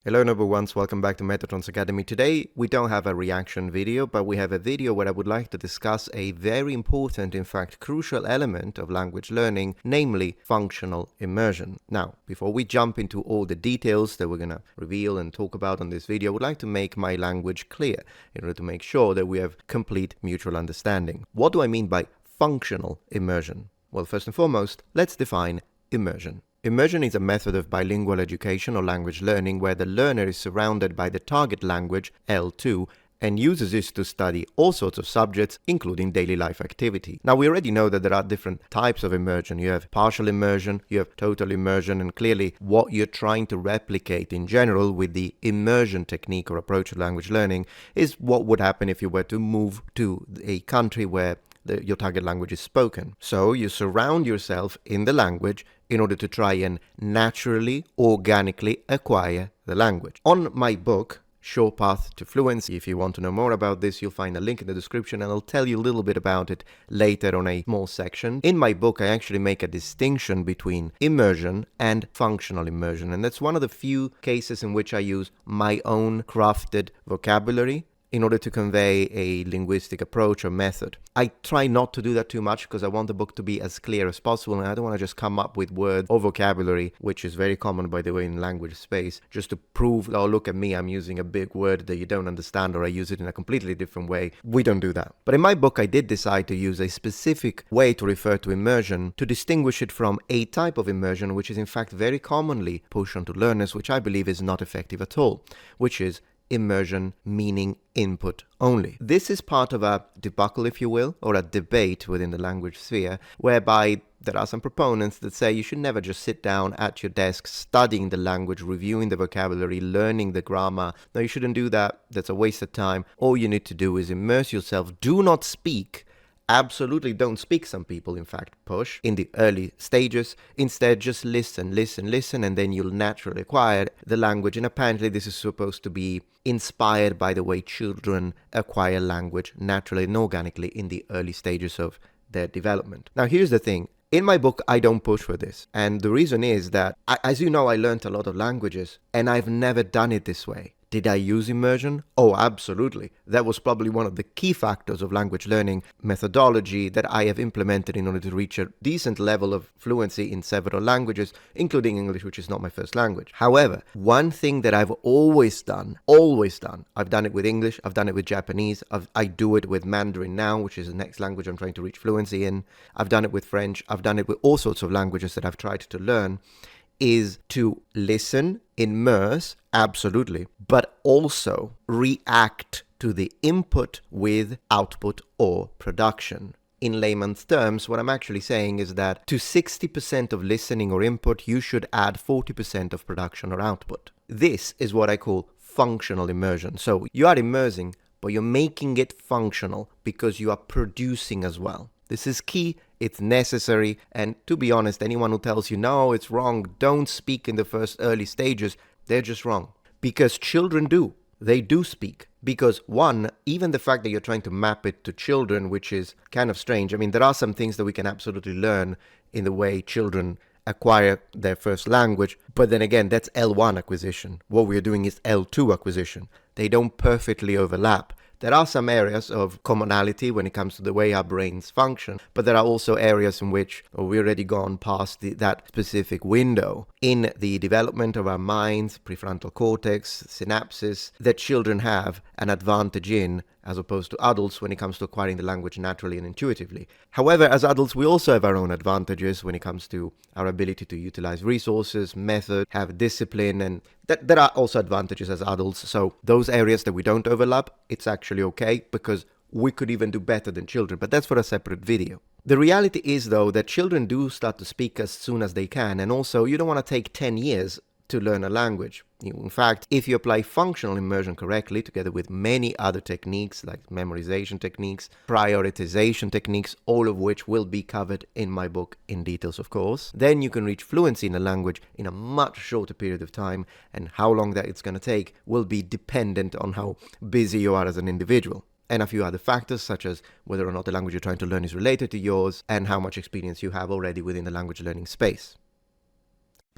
Hello number ones, welcome back to Metatron's Academy. Today we don't have a reaction video, but we have a video where I would like to discuss a very important, in fact crucial element of language learning, namely functional immersion. Now, before we jump into all the details that we're going to reveal and talk about on this video, I would like to make my language clear in order to make sure that we have complete mutual understanding. What do I mean by functional immersion? Well, first and foremost, let's define immersion. Immersion is a method of bilingual education or language learning where the learner is surrounded by the target language, L2, and uses this to study all sorts of subjects, including daily life activity. Now, we already know that there are different types of immersion. You have partial immersion, you have total immersion, and clearly what you're trying to replicate in general with the immersion technique or approach to language learning is what would happen if you were to move to a country where your target language is spoken. So you surround yourself in the language in order to try and naturally, organically acquire the language. On my book, Short Path to Fluency, if you want to know more about this, you'll find a link in the description and I'll tell you a little bit about it later on a small section. In my book, I actually make a distinction between immersion and functional immersion, and that's one of the few cases in which I use my own crafted vocabulary in order to convey a linguistic approach or method. I try not to do that too much because I want the book to be as clear as possible, and I don't want to just come up with words or vocabulary, which is very common, by the way, in language space, just to prove, oh, look at me, I'm using a big word that you don't understand, or I use it in a completely different way. We don't do that. But in my book, I did decide to use a specific way to refer to immersion to distinguish it from a type of immersion, which is in fact very commonly pushed onto learners, which I believe is not effective at all, which is immersion meaning input only. This is part of a debacle, if you will, or a debate within the language sphere, whereby there are some proponents that say you should never just sit down at your desk studying the language, reviewing the vocabulary, learning the grammar. No, you shouldn't do that. That's a waste of time. All you need to do is immerse yourself. Do not speak. Absolutely don't speak, some people in fact push in the early stages. Instead, just listen, and then you'll naturally acquire the language. And apparently this is supposed to be inspired by the way children acquire language naturally and organically in the early stages of their development. Now, here's the thing. In my book, I don't push for this. And the reason is that, as you know, I learned a lot of languages and I've never done it this way. Did I use immersion? Oh, absolutely. That was probably one of the key factors of language learning methodology that I have implemented in order to reach a decent level of fluency in several languages, including English, which is not my first language. However, one thing that I've always done, I've done it with English, I've done it with Japanese, I do it with Mandarin now, which is the next language I'm trying to reach fluency in. I've done it with French, I've done it with all sorts of languages that I've tried to learn, is to listen, immerse, absolutely, but also react to the input with output or production. In layman's terms, what I'm actually saying is that to 60% of listening or input, you should add 40% of production or output. This is what I call functional immersion. So you are immersing, but you're making it functional because you are producing as well. This is key, it's necessary, and to be honest, anyone who tells you, no, it's wrong, don't speak in the first early stages, they're just wrong. Because children do. They do speak. Because one, even the fact that you're trying to map it to children, which is kind of strange. I mean, there are some things that we can absolutely learn in the way children acquire their first language, but then again, that's L1 acquisition. What we're doing is L2 acquisition. They don't perfectly overlap. There are some areas of commonality when it comes to the way our brains function, but there are also areas in which we've already gone past that specific window in the development of our minds, prefrontal cortex, synapses, that children have an advantage in as opposed to adults when it comes to acquiring the language naturally and intuitively. However, as adults, we also have our own advantages when it comes to our ability to utilize resources, method, have discipline, and there are also advantages as adults. So those areas that we don't overlap, it's actually okay because we could even do better than children, but that's for a separate video. The reality is, though, that children do start to speak as soon as they can, and also you don't want to take 10 years to learn a language. In fact, if you apply functional immersion correctly, together with many other techniques like memorization techniques, prioritization techniques, all of which will be covered in my book in details, of course, then you can reach fluency in a language in a much shorter period of time, and how long that it's going to take will be dependent on how busy you are as an individual. And a few other factors, such as whether or not the language you're trying to learn is related to yours, and how much experience you have already within the language learning space.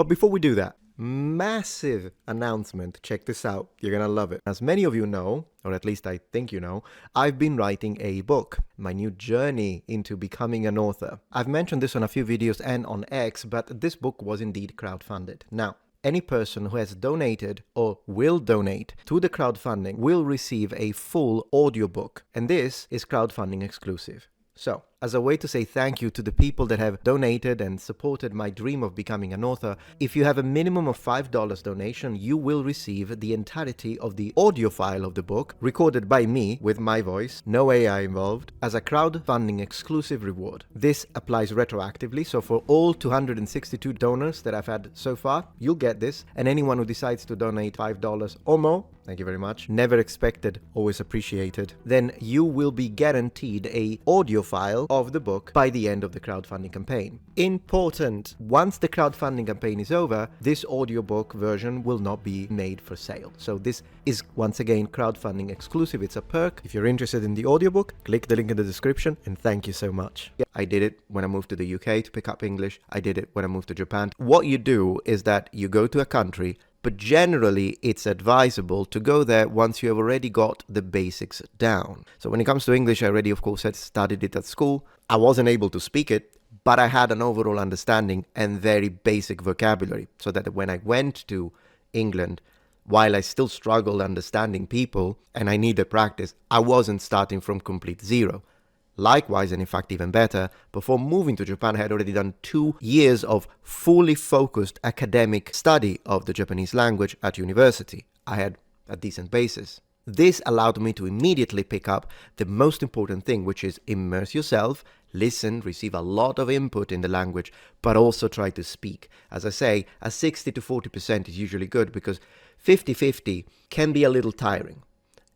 But before we do that, massive announcement. Check this out. You're gonna love it. As many of you know, or at least I think you know, I've been writing a book, my new journey into becoming an author. I've mentioned this on a few videos and on X, but this book was indeed crowdfunded. Now, any person who has donated or will donate to the crowdfunding will receive a full audiobook, and this is crowdfunding exclusive. So, as a way to say thank you to the people that have donated and supported my dream of becoming an author, if you have a minimum of $5 donation, you will receive the entirety of the audio file of the book, recorded by me with my voice, no AI involved, as a crowdfunding exclusive reward. This applies retroactively, so for all 262 donors that I've had so far, you'll get this, and anyone who decides to donate $5 or more, thank you very much, never expected, always appreciated, then you will be guaranteed a audio file of the book by the end of the crowdfunding campaign. Important, once the crowdfunding campaign is over, this audiobook version will not be made for sale. So this is, once again, crowdfunding exclusive. It's a perk. If you're interested in the audiobook, click the link in the description, and thank you so much. I did it when I moved to the UK to pick up English. I did it when I moved to Japan. What you do is that you go to a country, but generally it's advisable to go there once you have already got the basics down. So when it comes to English, I already, of course, had studied it at school. I wasn't able to speak it, but I had an overall understanding and very basic vocabulary, so that when I went to England, while I still struggled understanding people and I needed practice, I wasn't starting from complete zero. Likewise, and in fact even better, before moving to Japan, I had already done 2 years of fully focused academic study of the Japanese language at university. I had a decent basis. This allowed me to immediately pick up the most important thing, which is immerse yourself, listen, receive a lot of input in the language, but also try to speak. As I say, a 60 to 40% is usually good, because 50-50 can be a little tiring.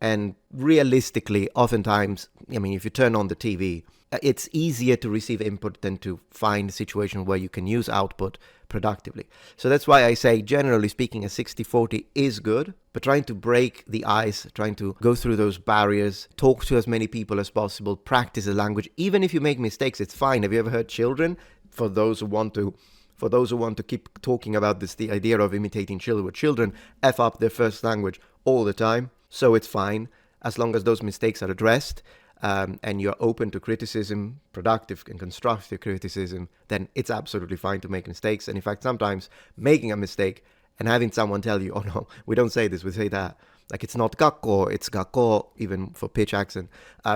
And realistically, oftentimes, I mean, if you turn on the TV, it's easier to receive input than to find a situation where you can use output productively. So that's why I say, generally speaking, a 60-40 is good, but trying to break the ice, trying to go through those barriers, talk to as many people as possible, practice the language. Even if you make mistakes, it's fine. Have you ever heard children, for those who want to keep talking about this, the idea of imitating children F up their first language all the time. So it's fine, as long as those mistakes are addressed, and you're open to criticism, productive and constructive criticism, then it's absolutely fine to make mistakes. And in fact, sometimes making a mistake and having someone tell you, oh no, we don't say this, we say that, like it's not gakko, it's gakko, even for pitch accent,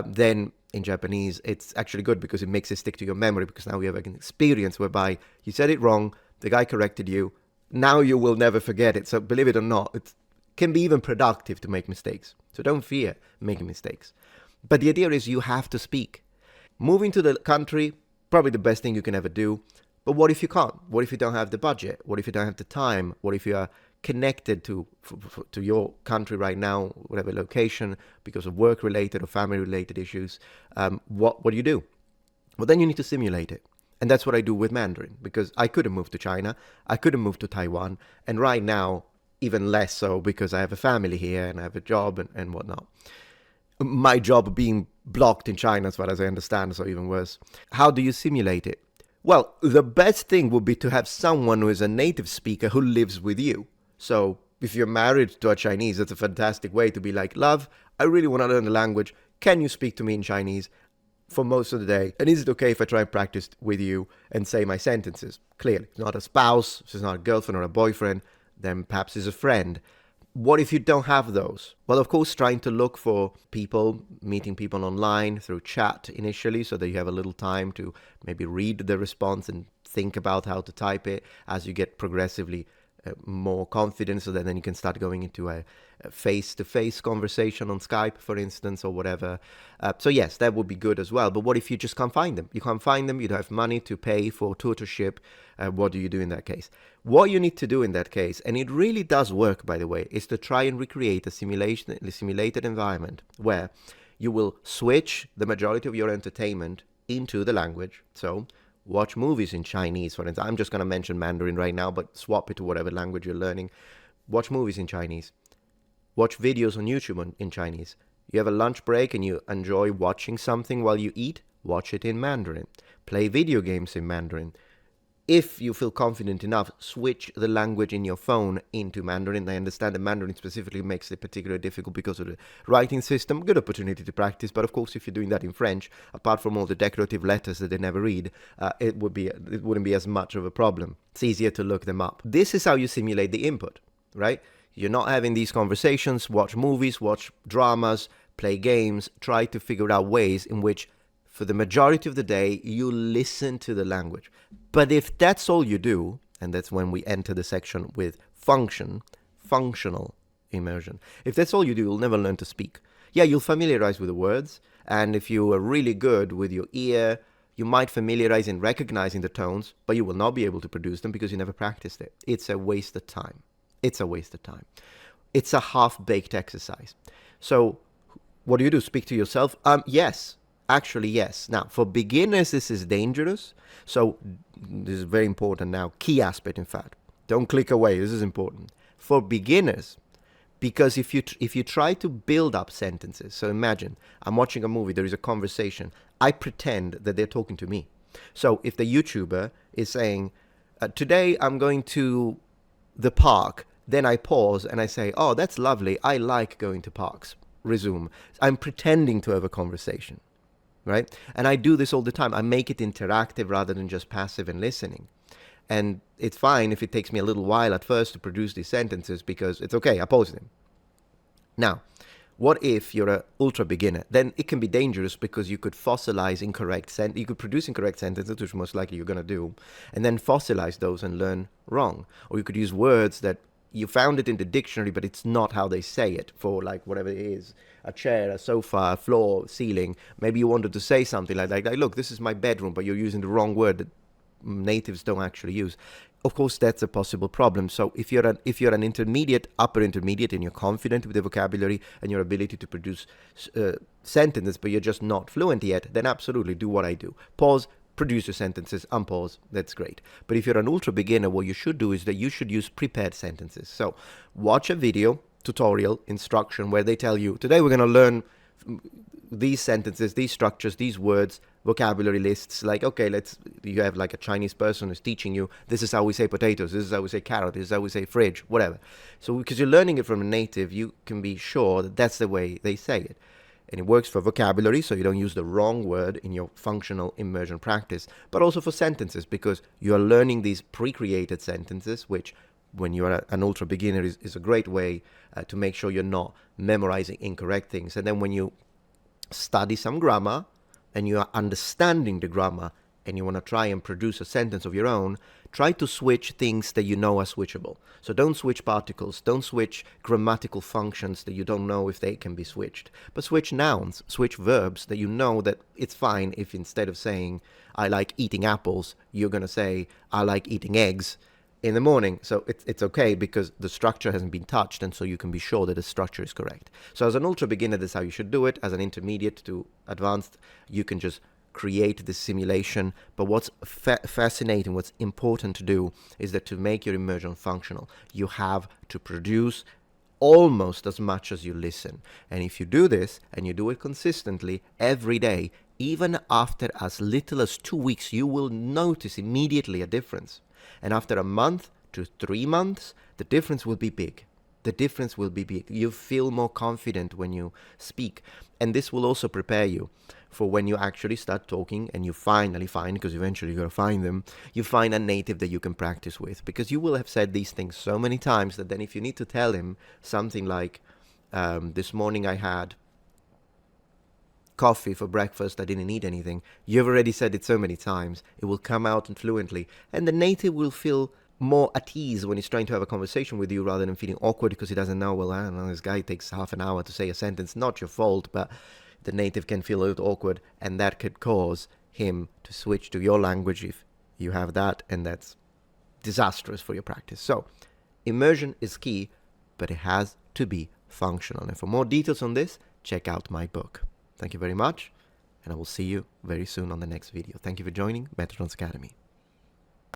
then in Japanese, it's actually good, because it makes it stick to your memory, because now you have an experience whereby you said it wrong, the guy corrected you, now you will never forget it. So believe it or not, it can be even productive to make mistakes. So don't fear making mistakes. But the idea is you have to speak. Moving to the country, probably the best thing you can ever do. But what if you can't? What if you don't have the budget? What if you don't have the time? What if you are connected to your country right now, whatever location, because of work-related or family-related issues? What do you do? Well, then you need to simulate it. And that's what I do with Mandarin, because I couldn't move to China, I couldn't move to Taiwan, and right now, even less so, because I have a family here and I have a job and whatnot. My job being blocked in China, as far as I understand, so even worse. How do you simulate it? Well, the best thing would be to have someone who is a native speaker who lives with you. So if you're married to a Chinese, that's a fantastic way to be like, love, I really want to learn the language. Can you speak to me in Chinese for most of the day? And is it okay if I try and practice with you and say my sentences? Clearly, it's not a spouse, it's not a girlfriend or a boyfriend, then perhaps it's a friend. What if you don't have those? Well, of course, trying to look for people, meeting people online through chat initially, so that you have a little time to maybe read the response and think about how to type it as you get progressively more confident, so that then you can start going into a face-to-face conversation on Skype, for instance, or whatever. So yes, that would be good as well. But what if you just can't find them? You can't find them, you don't have money to pay for tutorship. What do you do in that case? What you need to do in that case, and it really does work, by the way, is to try and recreate a simulated environment where you will switch the majority of your entertainment into the language. So watch movies in Chinese, for instance. I'm just going to mention Mandarin right now, but swap it to whatever language you're learning. Watch movies in Chinese. Watch videos on YouTube in Chinese. You have a lunch break and you enjoy watching something while you eat, watch it in Mandarin. Play video games in Mandarin. If you feel confident enough, switch the language in your phone into Mandarin. I understand that Mandarin specifically makes it particularly difficult because of the writing system. Good opportunity to practice, but of course, if you're doing that in French, apart from all the decorative letters that they never read, it wouldn't be as much of a problem. It's easier to look them up. This is how you simulate the input, right? You're not having these conversations. Watch movies, watch dramas, play games. Try to figure out ways in which, for the majority of the day, you listen to the language. But if that's all you do, and that's when we enter the section with functional immersion. If that's all you do, you'll never learn to speak. Yeah, you'll familiarize with the words, and if you are really good with your ear, you might familiarize in recognizing the tones, but you will not be able to produce them because you never practiced it. It's a waste of time. It's a waste of time. It's a half-baked exercise. So what do? Speak to yourself? Yes. Actually, yes. Now, for beginners, this is dangerous. So this is very important now. Key aspect, in fact. Don't click away. This is important. For beginners, because if you try to build up sentences, so imagine, I'm watching a movie, there is a conversation. I pretend that they're talking to me. So if the YouTuber is saying, today I'm going to the park, then I pause and I say, oh, that's lovely. I like going to parks. Resume. I'm pretending to have a conversation. Right? And I do this all the time. I make it interactive rather than just passive and listening. And it's fine if it takes me a little while at first to produce these sentences because it's okay, I pause them. Now, what if you're an ultra beginner? Then it can be dangerous because you could fossilize you could produce incorrect sentences, which most likely you're going to do, and then fossilize those and learn wrong. Or you could use words that you found it in the dictionary, but it's not how they say it for like whatever it is, a chair, a sofa, a floor, ceiling. Maybe you wanted to say something like, look, this is my bedroom, but you're using the wrong word that natives don't actually use. Of course, that's a possible problem. So if you're an intermediate, upper intermediate, and you're confident with the vocabulary and your ability to produce sentences, but you're just not fluent yet, then absolutely do what I do. Pause, produce your sentences, unpause, that's great. But if you're an ultra beginner, what you should do is that you should use prepared sentences. So watch a video, tutorial, instruction, where they tell you, today we're going to learn these sentences, these structures, these words, vocabulary lists. Like, okay, you have like a Chinese person who's teaching you, this is how we say potatoes, this is how we say carrot, this is how we say fridge, whatever. So because you're learning it from a native, you can be sure that that's the way they say it. And it works for vocabulary, so you don't use the wrong word in your functional immersion practice, but also for sentences, because you are learning these pre-created sentences, which, when you're an ultra beginner, is a great way to make sure you're not memorizing incorrect things. And then when you study some grammar, and you are understanding the grammar, and you want to try and produce a sentence of your own, try to switch things that you know are switchable. So don't switch particles, don't switch grammatical functions that you don't know if they can be switched, but switch nouns, switch verbs that you know that it's fine if instead of saying, I like eating apples, you're going to say, I like eating eggs in the morning. So it's okay because the structure hasn't been touched, and so you can be sure that the structure is correct. So as an ultra beginner, that's how you should do it. As an intermediate to advanced, you can just create this simulation. But what's fascinating, what's important to do is that to make your immersion functional, you have to produce almost as much as you listen. And if you do this and you do it consistently every day, even after as little as 2 weeks, you will notice immediately a difference. And after a month to 3 months, the difference will be big. The difference will be big. You feel more confident when you speak. And this will also prepare you for when you actually start talking and you finally find, because eventually you're going to find them, you find a native that you can practice with. Because you will have said these things so many times that then if you need to tell him something like, this morning I had coffee for breakfast, I didn't eat anything, you've already said it so many times, it will come out fluently. And the native will feel more at ease when he's trying to have a conversation with you rather than feeling awkward because he doesn't know, well, I don't know, this guy takes half an hour to say a sentence. Not your fault, but the native can feel a little awkward, and that could cause him to switch to your language if you have that, and that's disastrous for your practice. So immersion is key, but it has to be functional. And for more details on this, check out my book. Thank you very much, and I will see you very soon on the next video. Thank you for joining Metatron's Academy.